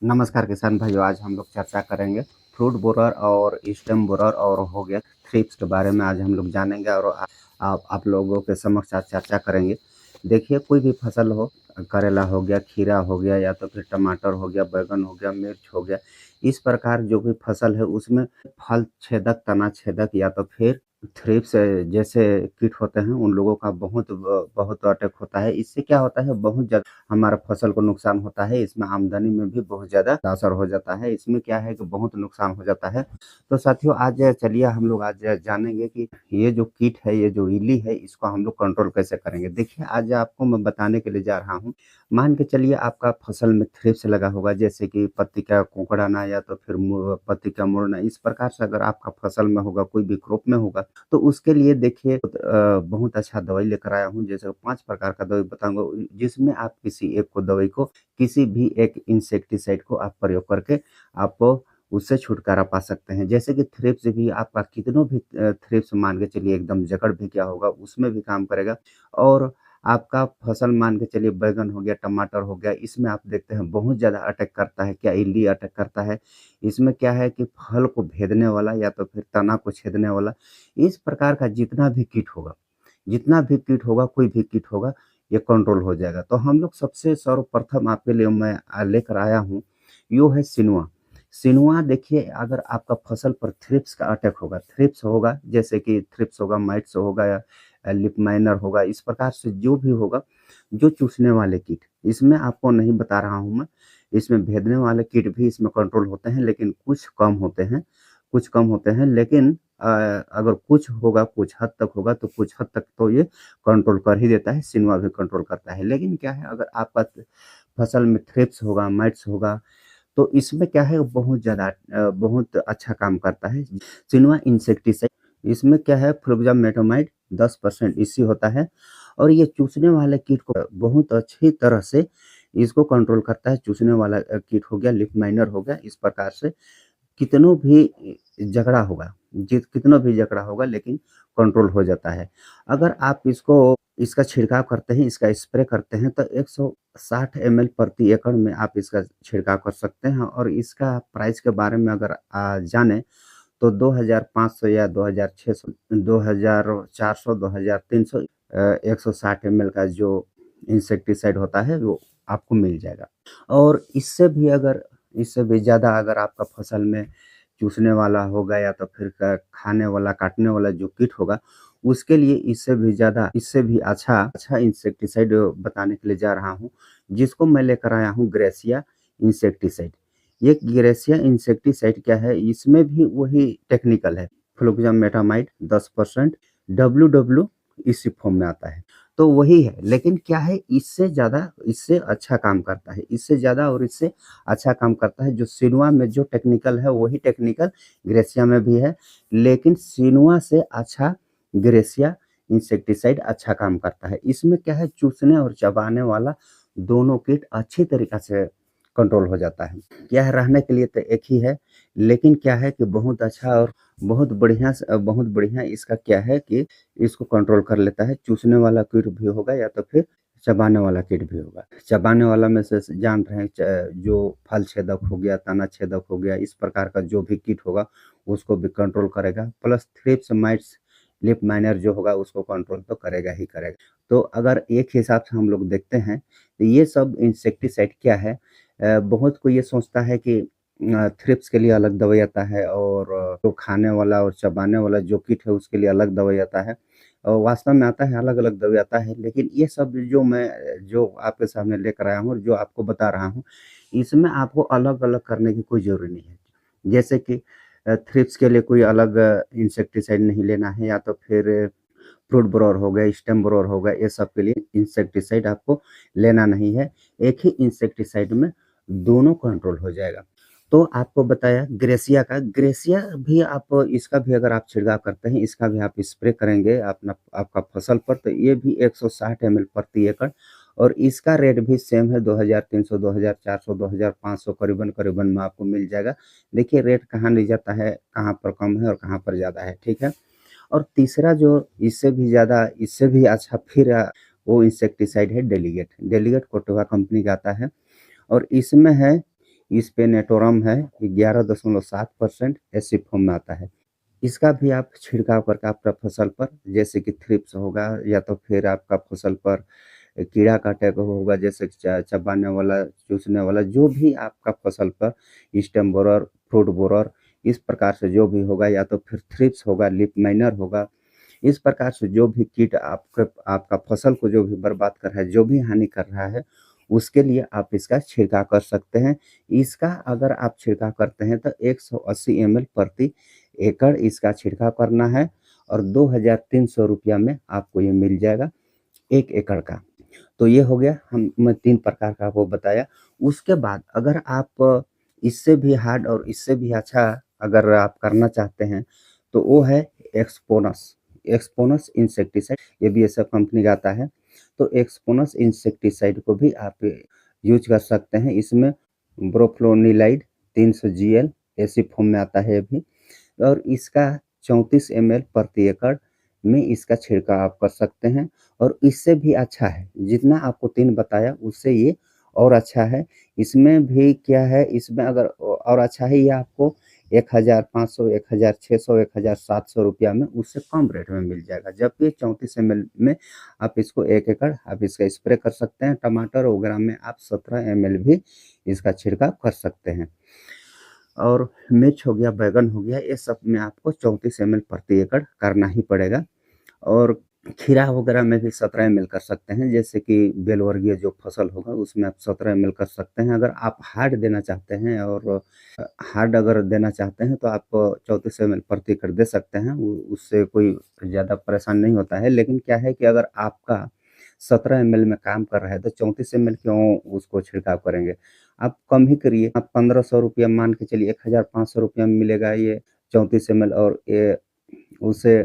नमस्कार किसान भाइयों, आज हम लोग चर्चा करेंगे फ्रूट बोरर और स्टेम बोरर और हो गया थ्रिप्स के बारे में आज हम लोग जानेंगे और आप लोगों के समक्ष आज चर्चा करेंगे। देखिए, कोई भी फसल हो, करेला हो गया, खीरा हो गया या तो फिर टमाटर हो गया, बैंगन हो गया, मिर्च हो गया, इस प्रकार जो भी फसल है उसमें फल छेदक, तना छेदक या तो फिर थ्रिप्स जैसे कीट होते हैं उन लोगों का बहुत अटैक होता है। इससे क्या होता है, बहुत ज़्यादा हमारा फसल को नुकसान होता है, इसमें आमदनी में भी बहुत ज़्यादा असर हो जाता है। इसमें क्या है कि बहुत नुकसान हो जाता है। तो साथियों, आज चलिए हम लोग आज जानेंगे कि ये जो कीट है, ये जो इल्ली है, इसको हम लोग कंट्रोल कैसे करेंगे। देखिए, आज आपको मैं बताने के लिए जा रहा हूँ। मान के चलिए आपका फसल में थ्रिप्स लगा होगा, जैसे कि पत्ती का कोंकड़ाना या तो फिर पत्ती का मुड़ना, इस प्रकार से अगर आपका फसल में होगा, कोई भी क्रॉप में होगा, तो उसके लिए देखिए बहुत अच्छा दवाई लेकर आया हूँ। जैसे 5 प्रकार का दवाई बताऊँगा, जिसमें आप किसी एक को दवाई को, किसी भी एक इंसेक्टिसाइड को आप प्रयोग करके आप उससे छुटकारा पा सकते हैं। जैसे कि थ्रिप्स भी आपका कितनों भी थ्रिप्स मान के चलिए एकदम जकड़ भी क्या होगा, उसमें भी काम करेगा। और आपका फसल मान के चलिए बैंगन हो गया, टमाटर हो गया, इसमें आप देखते हैं बहुत ज़्यादा अटैक करता है। क्या इल्ली अटैक करता है? इसमें क्या है कि फल को भेदने वाला या तो फिर तना को छेदने वाला, इस प्रकार का जितना भी कीट होगा, कोई भी कीट होगा, ये कंट्रोल हो जाएगा। तो हम लोग सबसे सर्वप्रथम आपके लिए मैं लेकर आया हूँ, यो है सिनुआ। सिनुआ देखिए, अगर आपका फसल पर थ्रिप्स होगा, जैसे कि थ्रिप्स होगा, माइट्स होगा या लीफ माइनर होगा, इस प्रकार से जो भी होगा, जो चूसने वाले कीट, इसमें आपको नहीं बता रहा हूँ मैं, इसमें भेदने वाले कीट भी इसमें कंट्रोल होते हैं, लेकिन कुछ कम होते हैं, लेकिन अगर कुछ होगा, कुछ हद तक होगा, तो कुछ हद तक तो ये कंट्रोल कर ही देता है, सिनुआ भी कंट्रोल करता है। लेकिन क्या है, अगर आपका फसल में थ्रिप्स होगा, माइट्स होगा, तो इसमें क्या है, बहुत अच्छा काम करता है। सिनुआ इंसेक्टिसाइड, इसमें क्या है, फ्लुक्सामेटामाइड 10% इसी होता है और ये चूसने वाले कीट को बहुत अच्छी तरह से इसको कंट्रोल करता है। चूसने वाला कीट हो गया, लीफ माइनर हो गया, इस प्रकार से कितनों भी कितनों भी झगड़ा होगा, लेकिन कंट्रोल हो जाता है। अगर आप इसका छिड़काव करते हैं, इसका स्प्रे करते हैं, तो 160 एमएल प्रति एकड़ में आप इसका छिड़काव कर सकते हैं और इसका प्राइस के बारे में अगर जाने तो 2500 या 2600, 2400, 2300 160 एमएल का जो इंसेक्टिसाइड होता है, वो आपको मिल जाएगा। और इससे भी ज़्यादा अगर आपका फसल में चूसने वाला होगा या तो फिर खाने वाला, काटने वाला जो कीट होगा, उसके लिए इससे भी अच्छा इंसेक्टिसाइड बताने के लिए जा रहा हूँ, जिसको मैं लेकर आया हूँ, ग्रेसिया इंसेक्टिसाइड। ये ग्रेसिया इंसेक्टिसाइड क्या है, इसमें भी वही टेक्निकल है, फ्लुक्सामेटामाइड 10%, डब्ल्यू इसी फॉर्म में आता है। तो वही है, लेकिन क्या है, इससे अच्छा काम करता है, इससे ज़्यादा और इससे अच्छा काम करता है। जो सिनुआ में जो टेक्निकल है, वही टेक्निकल ग्रेसिया में भी है, लेकिन सिनुआ से अच्छा ग्रेसिया इंसेक्टिसाइड अच्छा काम करता है। इसमें क्या है, चूसने और चबाने वाला दोनों कीट अच्छी तरीक़ा से कंट्रोल हो जाता है। क्या है, रहने के लिए तो एक ही है, लेकिन क्या है कि बहुत अच्छा और बहुत बढ़िया इसका क्या है कि इसको कंट्रोल कर लेता है। चूसने वाला कीट भी होगा या तो फिर चबाने वाला कीट भी होगा। चबाने वाला में से जान रहे हैं, जो फल छेदक हो गया, तना छेदक हो गया, इस प्रकार का जो भी कीट होगा उसको भी कंट्रोल करेगा। Plus thrips, mites, leaf miner जो होगा उसको कंट्रोल तो करेगा ही करेगा। तो अगर एक हिसाब से हम लोग देखते हैं, तो ये सब इंसेक्टिसाइड क्या है, बहुत कोई ये सोचता है कि थ्रिप्स के लिए अलग दवाई आता है और जो खाने वाला और चबाने वाला जो कीट है उसके लिए अलग दवाई आता है। वास्तव में आता है, अलग-अलग दवाई आता है, लेकिन ये सब जो आपके सामने लेकर आया हूँ और जो आपको बता रहा हूँ, इसमें आपको अलग-अलग करने की कोई ज़रूरी नहीं है। जैसे कि थ्रिप्स के लिए कोई अलग इंसेक्टिसाइड नहीं लेना है या तो फिर फ्रूट बोरर हो गया, स्टेम बोरर हो गया, ये सब के लिए इंसेक्टिसाइड आपको लेना नहीं है। एक ही इंसेक्टिसाइड में दोनों कंट्रोल हो जाएगा। तो आपको बताया ग्रेसिया भी इसका भी अगर आप छिड़काव करते हैं, इसका भी आप स्प्रे करेंगे आपका फसल पर, तो ये भी 160 एमएल प्रति एकड़ और इसका रेट भी सेम है, 2300, 2400, 2500 करीबन-करीबन में आपको मिल जाएगा। देखिए, रेट कहाँ नहीं जाता है, कहाँ पर कम है और कहाँ पर ज़्यादा है, ठीक है? और तीसरा जो इससे भी अच्छा फिर वो इंसेक्टिसाइड है डेलीगेट। डेलीगेट कोर्टेवा कंपनी का आता है और इसमें है स्पेनेटोरम है 11.7% एसिफोम में आता है। इसका भी आप छिड़काव करके आपका फसल पर जैसे कि थ्रिप्स होगा या तो फिर आपका फसल पर कीड़ा काटेगा होगा जैसे कि चबाने वाला, चूसने वाला जो भी आपका फसल पर स्टेम बोरर, फ्रूट बोरर इस प्रकार से जो भी होगा या तो फिर थ्रिप्स होगा, लीफ माइनर होगा, इस प्रकार से जो भी कीट आपका फसल को जो भी बर्बाद कर रहा है, जो भी हानि कर रहा है, उसके लिए आप इसका छिड़काव कर सकते हैं। इसका अगर आप छिड़काव करते हैं तो 180 ml प्रति एकड़ इसका छिड़काव करना है और 2,300 रुपया में आपको ये मिल जाएगा 1 एकड़ का। तो ये हो गया मैं 3 प्रकार का आपको बताया। उसके बाद अगर आप इससे भी हार्ड और इससे भी अच्छा अगर आप करना चाहते हैं, तो वो है एक्सपोनस। एक्सपोनस इंसेक्टिसाइड ये बीएसएफ कंपनी का आता है। तो एक्सपोनस इंसेक्टिसाइड को भी आप यूज़ कर सकते हैं। इसमें ब्रोफ्लोनिलाइड 300 जीएल ऐसी फॉर्म में आता है ये भी और इसका 34 ml प्रति एकड़ में इसका छिड़काव आप कर सकते हैं और इससे भी अच्छा है। जितना आपको 3 बताया उससे ये और अच्छा है। इसमें भी क्या है, इसमें अगर और अच्छा है ये आपको 1,500, 1,600, 1,700 रुपया में उससे कम रेट में मिल जाएगा। जबकि 34 ml में आप इसको 1 एकड़ आप इसका स्प्रे कर सकते हैं। टमाटर वगैरह में आप 17 ml भी इसका छिड़काव कर सकते हैं। और मिर्च हो गया, बैंगन हो गया, ये सब में आपको 34 ml प्रति एकड़ करना ही पड़ेगा। और खीरा वगैरह में भी 17 ml कर सकते हैं। जैसे कि बेलवर्गीय जो फसल होगा उसमें आप 17 ml कर सकते हैं। अगर आप हार्ड देना चाहते हैं और हार्ड अगर देना चाहते हैं तो आप 34 ml प्रति एकड़ दे सकते हैं। उससे कोई ज़्यादा परेशान नहीं होता है। लेकिन क्या है कि अगर आपका 17 ml में काम कर रहा है तो 34 ml क्यों उसको छिड़काव करेंगे? आप कम ही करिए। आप 1,500 रुपया मान के चलिए, 1,500 रुपया में मिलेगा ये 34 ml और ये उसे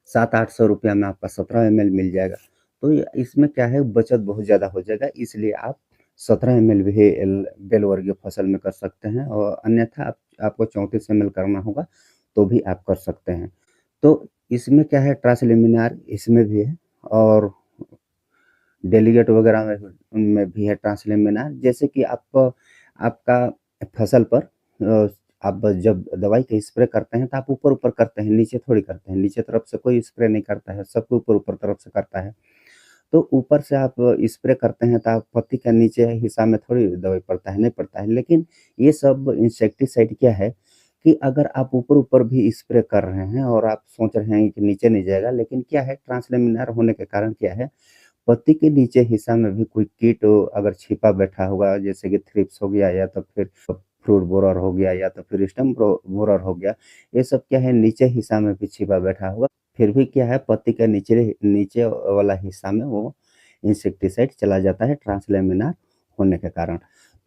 700-800 रुपया में आपका 17 ml मिल जाएगा। तो इसमें क्या है, बचत बहुत ज़्यादा हो जाएगा। इसलिए आप 17 ml भी बेल वर्गीय फसल में कर सकते हैं और अन्यथा आपको 34 ml करना होगा तो भी आप कर सकते हैं। तो इसमें क्या है, ट्रांसलेमिनार इसमें भी है और डेलीगेट वगैरह में उनमें भी है ट्रांसलेमिनार। जैसे कि आपका फसल पर आप जब दवाई का स्प्रे करते हैं तो आप ऊपर-ऊपर करते हैं, नीचे थोड़ी करते हैं। नीचे तरफ से कोई स्प्रे नहीं करता है, सब कोई ऊपर-ऊपर तरफ से करता है। तो ऊपर से आप स्प्रे करते हैं तो आप पत्ती का नीचे हिस्सा में थोड़ी दवाई पड़ता है, नहीं पड़ता है। लेकिन ये सब इंसेक्टिसाइड क्या है कि अगर आप ऊपर-ऊपर भी स्प्रे कर रहे हैं और आप सोच रहे हैं कि नीचे नहीं जाएगा, लेकिन क्या है, ट्रांसलेमिनार होने के कारण क्या है, पत्ती के नीचे हिस्सा में भी कोई कीट अगर छिपा बैठा होगा, जैसे कि थ्रिप्स हो गया या तो फिर फ्रूट बोरर हो गया या तो फिर स्टेम बोरर हो गया, ये सब क्या है नीचे हिस्सा में भी छिपा बैठा होगा। फिर भी क्या है, पत्ती के नीचे नीचे वाला हिस्सा में वो इंसेक्टिसाइड चला जाता है ट्रांसलेमिनार होने के कारण।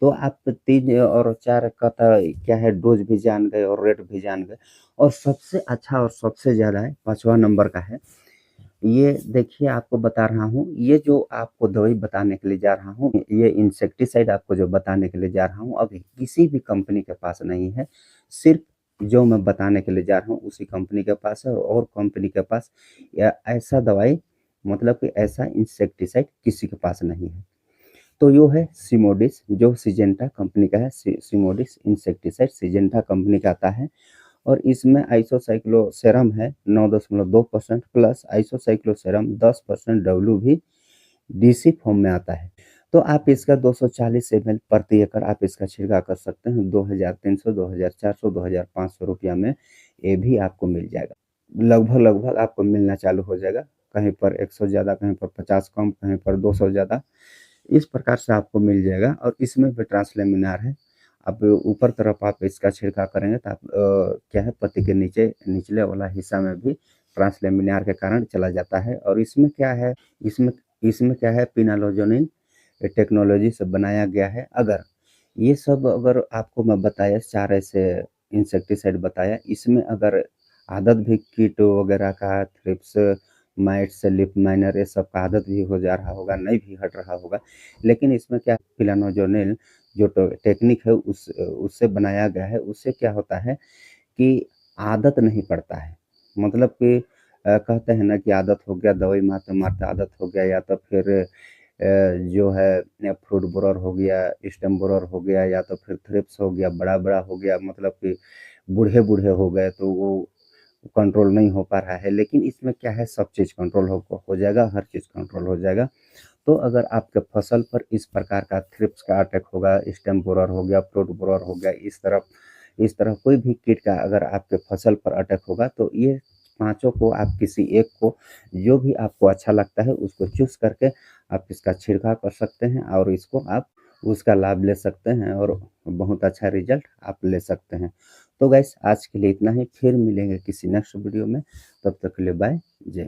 तो आप 3 और 4 का तो क्या है, डोज़ भी जान गए और रेट भी जान गए। और सबसे अच्छा और सबसे ज़्यादा है 5वाँ नंबर का है। ये देखिए आपको बता रहा हूँ, ये जो आपको दवाई बताने के लिए जा रहा हूँ, ये इंसेक्टिसाइड आपको जो बताने के लिए जा रहा हूँ, अभी किसी भी कंपनी के पास नहीं है। सिर्फ़ जो मैं बताने के लिए जा रहा हूँ, उसी कंपनी के पास है और कंपनी के पास या ऐसा दवाई मतलब कि ऐसा इंसेक्टिसाइड किसी के पास नहीं है। तो यो है सिमोडिस, जो सिजेंटा कंपनी का है। सिमोडिस इंसेक्टिसाइड सिजेंटा कंपनी का आता है और इसमें आइसोसाइक्लोसेरम है 9.2% प्लस आइसोसाइक्लोसेरम 10% डब्ल्यू भी डीसी फॉर्म में आता है। तो आप इसका 240 ml प्रति एकड़ आप इसका छिड़काव कर सकते हैं। 2,300, 2,400, 2,500 रुपया में ये भी आपको मिल जाएगा। लगभग-लगभग आपको मिलना चालू हो जाएगा। कहीं पर 100 ज़्यादा, कहीं पर 50 कम, कहीं पर 200 ज़्यादा। इस प्रकार से आपको मिल जाएगा और इसमें भी ट्रांसलेमिनार है। अब ऊपर तरफ आप इसका छिड़काव करेंगे तो आप क्या है, पत्ती के नीचे निचले वाला हिस्सा में भी ट्रांसलेमिनार के कारण चला जाता है। और इसमें क्या है, इसमें इसमें क्या है, पिनालोजोनिन टेक्नोलॉजी से बनाया गया है। अगर ये सब अगर आपको मैं बताया 4 ऐसे इंसेक्टिसाइड बताया, इसमें अगर आदत भी कीट वगैरह का, थ्रिप्स, माइट्स, लीफ माइनर ये सब का आदत भी हो जा रहा होगा, नहीं भी हट रहा होगा। लेकिन इसमें क्या फिलानोजोनिल जो टेक्निक है उससे बनाया गया है। उससे क्या होता है कि आदत नहीं पड़ता है। मतलब कि कहते हैं ना कि आदत हो गया, दवाई मारते-मारते आदत हो गया या तो फिर जो है फ्रूट बोरर हो गया, स्टेम बोरर हो गया या तो फिर थ्रिप्स हो गया, बड़ा-बड़ा हो गया मतलब कि बूढ़े-बूढ़े हो गए तो वो कंट्रोल नहीं हो पा रहा है। लेकिन इसमें क्या है सब चीज़ कंट्रोल हो जाएगा, हर चीज़ कंट्रोल हो जाएगा। तो अगर आपके फसल पर इस प्रकार का थ्रिप्स का अटैक होगा, स्टेम बोरर हो गया, फ्रूट बोरर हो गया, इस तरह कोई भी कीट का अगर आपके फसल पर अटैक होगा तो ये पाँचों को आप किसी एक को जो भी आपको अच्छा लगता है उसको चूज़ करके आप इसका छिड़काव कर सकते हैं और इसको आप उसका लाभ ले सकते हैं और बहुत अच्छा रिज़ल्ट आप ले सकते हैं। तो गाइस आज के लिए इतना ही, फिर मिलेंगे किसी नेक्स्ट वीडियो में, तब तक के लिए बाय, जय